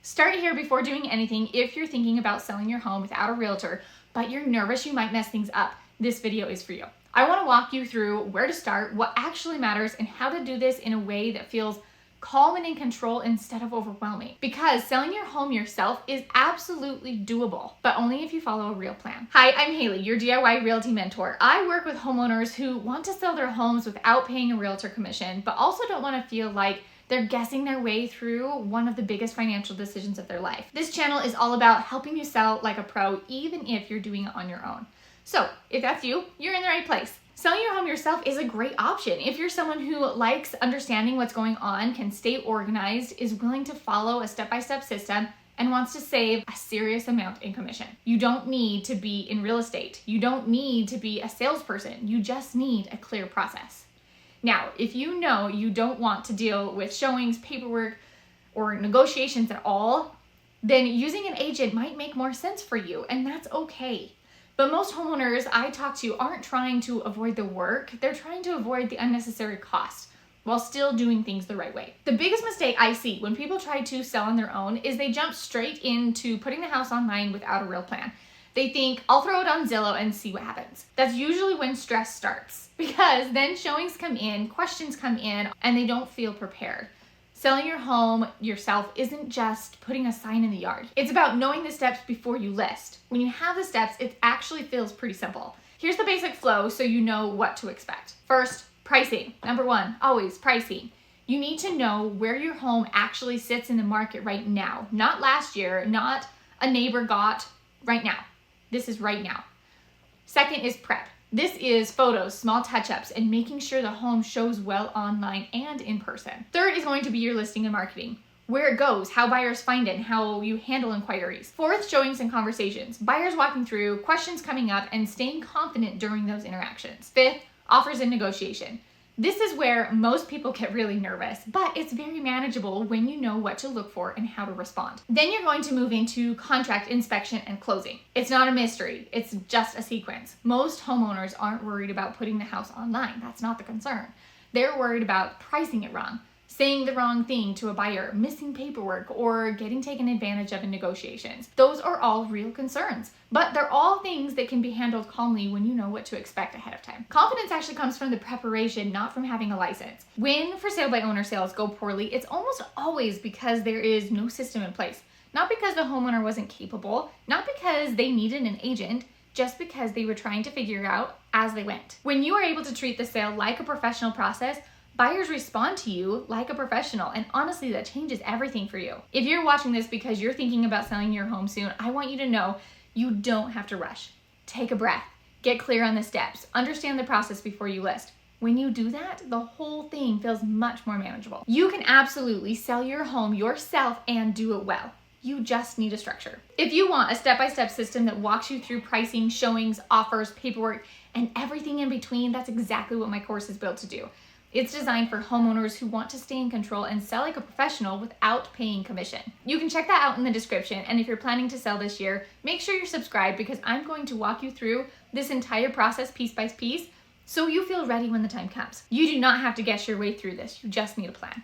Start here before doing anything if you're thinking about selling your home without a realtor, but you're nervous you might mess things up. This video is for you. I want to walk you through where to start, what actually matters, and how to do this in a way that feels calm and in control instead of overwhelming. Because selling your home yourself is absolutely doable, but only if you follow a real plan. Hi, I'm Haley, your DIY realty mentor. I work with homeowners who want to sell their homes without paying a realtor commission, but also don't want to feel like they're guessing their way through one of the biggest financial decisions of their life. This channel is all about helping you sell like a pro, even if you're doing it on your own. So if that's you, you're in the right place. Selling your home yourself is a great option. If you're someone who likes understanding what's going on, can stay organized, is willing to follow a step-by-step system, and wants to save a serious amount in commission. You don't need to be in real estate. You don't need to be a salesperson. You just need a clear process. Now, if you know you don't want to deal with showings, paperwork, or negotiations at all, then using an agent might make more sense for you, and that's okay. But most homeowners I talk to aren't trying to avoid the work, they're trying to avoid the unnecessary cost while still doing things the right way. The biggest mistake I see when people try to sell on their own is they jump straight into putting the house online without a real plan. They think, I'll throw it on Zillow and see what happens. That's usually when stress starts, because then showings come in, questions come in, and they don't feel prepared. Selling your home yourself isn't just putting a sign in the yard. It's about knowing the steps before you list. When you have the steps, it actually feels pretty simple. Here's the basic flow so you know what to expect. First, pricing. Number one, always pricing. You need to know where your home actually sits in the market right now. Not last year, not a neighbor got, right now. This is right now. Second is prep. This is photos, small touch-ups, and making sure the home shows well online and in person. Third is going to be your listing and marketing. Where it goes, how buyers find it, and how you handle inquiries. Fourth, showings and conversations. Buyers walking through, questions coming up, and staying confident during those interactions. Fifth, offers and negotiation. This is where most people get really nervous, but it's very manageable when you know what to look for and how to respond. Then you're going to move into contract inspection and closing. It's not a mystery, it's just a sequence. Most homeowners aren't worried about putting the house online. That's not the concern. They're worried about pricing it wrong, saying the wrong thing to a buyer, missing paperwork, or getting taken advantage of in negotiations. Those are all real concerns, but they're all things that can be handled calmly when you know what to expect ahead of time. Confidence actually comes from the preparation, not from having a license. When for sale by owner sales go poorly, it's almost always because there is no system in place. Not because the homeowner wasn't capable, not because they needed an agent, just because they were trying to figure it out as they went. When you are able to treat the sale like a professional process, buyers respond to you like a professional, and honestly, that changes everything for you. If you're watching this because you're thinking about selling your home soon, I want you to know you don't have to rush. Take a breath, get clear on the steps, understand the process before you list. When you do that, the whole thing feels much more manageable. You can absolutely sell your home yourself and do it well. You just need a structure. If you want a step-by-step system that walks you through pricing, showings, offers, paperwork, and everything in between, that's exactly what my course is built to do. It's designed for homeowners who want to stay in control and sell like a professional without paying commission. You can check that out in the description, and if you're planning to sell this year, make sure you're subscribed because I'm going to walk you through this entire process piece by piece so you feel ready when the time comes. You do not have to guess your way through this, you just need a plan.